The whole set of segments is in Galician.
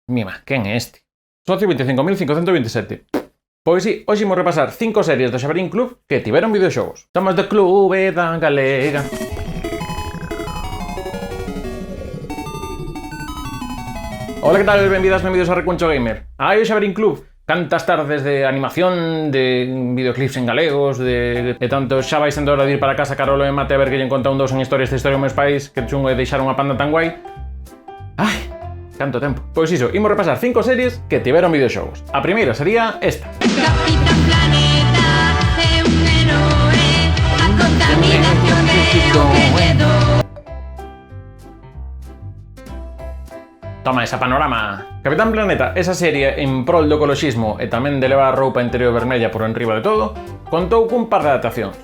Mima, quen é este? Socio 25.527. Pois si, hoxe imos repasar 5 series do Xabarín Club que tiveron videoxogos. Somos do Clube da Galega. Ola, que tal? Benvidas, benvidos a Recuncho Gamer. Hai o Xabarín Club. Cantas tardes de animación, de videoclips en galegos, de tanto xa vais sendo hora de ir para casa Carolo e Mate a ver que lle conta un dos en historias de historia do meu país que chungo de deixar unha panda tan guai. Ai, canto tempo. Pois iso, imos repasar 5 series que tiveron videoxogos. A primeira sería esta. Capitán Planeta é un héroe, a contaminación é o que lle do. Toma esa panorama. Capitán Planeta, esa serie en prol do ecoloxismo e tamén de levar a roupa interior vermella por enriba de todo, contou cun par de adaptacións.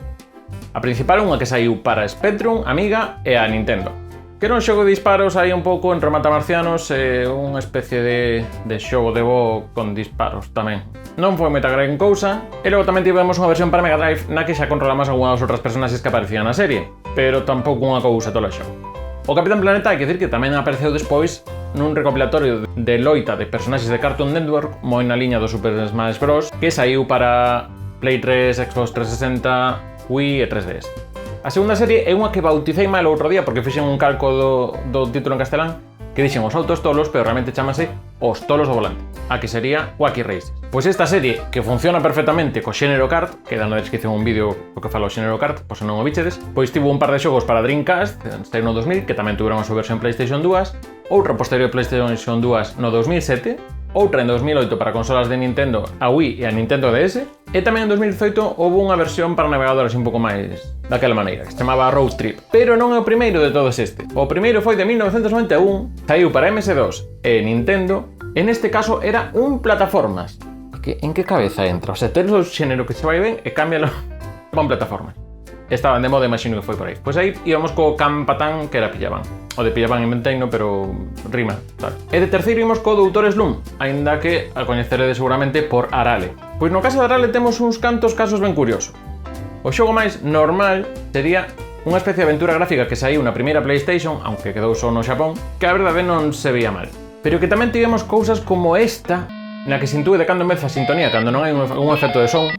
A principal unha que saiu para Spectrum, Amiga e a Nintendo. Que era un xogo de disparos aí un pouco entre matamarcianos e unha especie de xogo de bo con disparos tamén. Non foi moita gran cousa, e logo tamén tivemos unha versión para Mega Drive na que xa controlamos algunhas outras personaxes que aparecían na serie, pero tampouco unha cousa tola xogo. O Capitán Planeta hai que dicir que tamén apareceu despois nun recopilatorio de loita de personaxes de Cartoon Network moi na liña do Super Smash Bros. Que saiu para Play 3, Xbox 360, Wii e 3DS. A segunda serie é unha que bauticei mal outro día porque fixen un calco do título en castelán que dixen os autos tolos, pero realmente chamase Os tolos do volante, a que sería Wacky Races. Pois esta serie, que funciona perfectamente co xénero kart, que dá na descripción un vídeo o que fala o xénero kart, pois se non o bichedes, pois tivo un par de xogos para Dreamcast, no 2000, que tamén tuveron a súa versión PlayStation 2, outra posterior PlayStation 2 no 2007, outra en 2008 para consolas de Nintendo, a Wii e a Nintendo DS, e tamén en 2018 houve unha versión para navegadores un pouco máis daquela maneira, que se chamaba Road Trip. Pero non é o primeiro de todos este. O primeiro foi de 1991, saiu para MS2 e Nintendo, e neste caso era un plataformas. En que cabeza entra? O sea, tenes o xénero que se vai ben e cámbialo con plataformas. Estaban de moda, imagino que foi por aí. Pois aí íbamos co Campatán, que era Pillaban. O de Pillaban inventeino, pero rima, sabes? E de terceiro ímos co Doutor Slump, aínda que a coñeceredes seguramente por Arale. Pois no caso de Arale temos uns cantos casos ben curiosos. O xogo máis normal sería unha especie de aventura gráfica que saiu na primeira PlayStation, aunque quedou só no Xapón, que a verdade non se veía mal. Pero que tamén tivemos cousas como esta, na que se intúe de cando en vez a sintonía, cando non hai un efecto de son,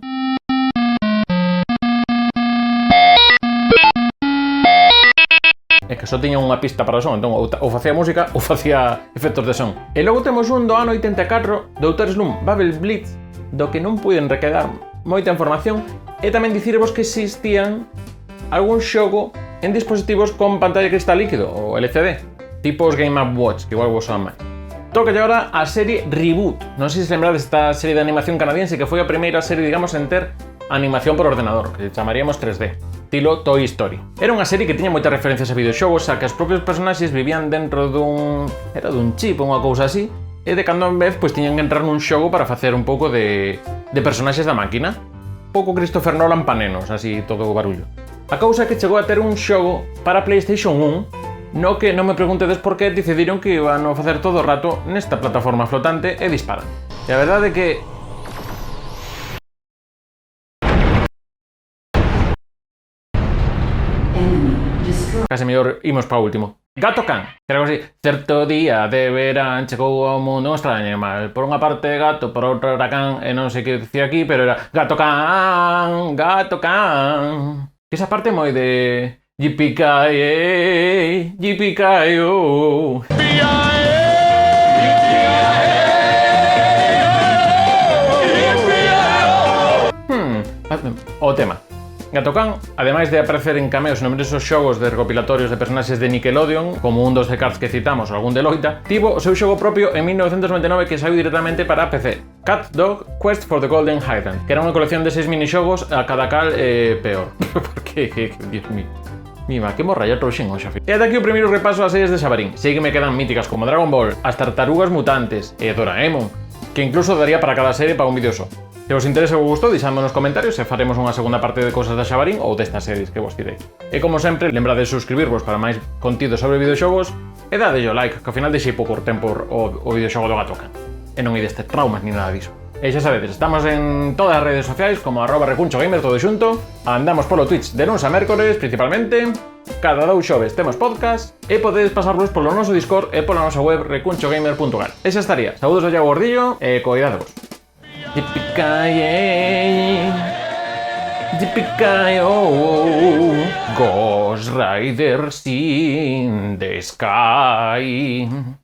é que só tiña unha pista para o son, entón ou facía música ou facía efectos de son. E logo temos un do ano 84, Doutor Slump Bubble Blitz, do que non puiden requedar moita información, e tamén dicirvos que existían algún xogo en dispositivos con pantalla cristal líquido, ou LCD, tipo os Game & Watch, que igual vos son máis. Toca agora a serie Reboot. Non sei se lembrades esta serie de animación canadiense que foi a primeira serie, digamos, en ter animación por ordenador, que chamaríamos 3D, estilo Toy Story. Era unha serie que tiña moitas referencias a videoxogos, a que os propios personaxes vivían dentro dun chip ou unha cousa así, e de cando en vez pois tiñan que entrar nun xogo para facer un pouco de personaxes da máquina. Pouco Christopher Nolan pa nenos, así todo o barullo. A cousa é que chegou a ter un xogo para PlayStation 1, no que non me preguntedes por que decidiron que iban a facer todo o rato nesta plataforma flotante e disparan. E a verdade é que case mellor imos pa último. Gato Can, que era así. Certo día de verán chegou ao mundo un extraño animal. Por unha parte gato, por outra era can, e non sei que dicía aquí, pero era Gato Can, Gato Can. Que esa parte moi de Yippee-ki-yay, yippee-ki-yo. O tema. Gato Can, ademais de aparecer en cameos en numerosos xogos de recopilatorios de personaxes de Nickelodeon, como un dos de Cars que citamos ou algún de loita, tivo o seu xogo propio en 1999 que saiu directamente para PC, Cat Dog Quest for the Golden Highland, que era unha colección de 6 minixogos a cada cal peor. Por que? Dios mío. Mima, que morralla trouxen hoxe. E ata aquí o primeiro repaso ás series de Xabarín. Sei que me quedan míticas como Dragon Ball, as Tartarugas Mutantes e Doraemon, que incluso daría para cada serie para un vídeo só. Se vos interesa ou gustou, deixadme nos comentarios e faremos unha segunda parte de cosas da Xabarín ou destas series que vos tirei. E como sempre, lembrade de suscribirvos para máis contido sobre videoxogos e dadelle o like, que ao final deixei pouco tempo o videoxogo do Gato Can. E non hai destes traumas ni nada diso. E xa sabedes, estamos en todas as redes sociais como @recunchogamer todo xunto. Andamos polo Twitch de luns a mércores, principalmente. Cada 2 xoves temos podcast e podedes pasarvos polo noso Discord e pola nosa web recunchogamer.gal. E xa estaría. Saúdos do Iago Gordillo e coidadevos. Yippee-ki-yay, Ghost Riders in the sky.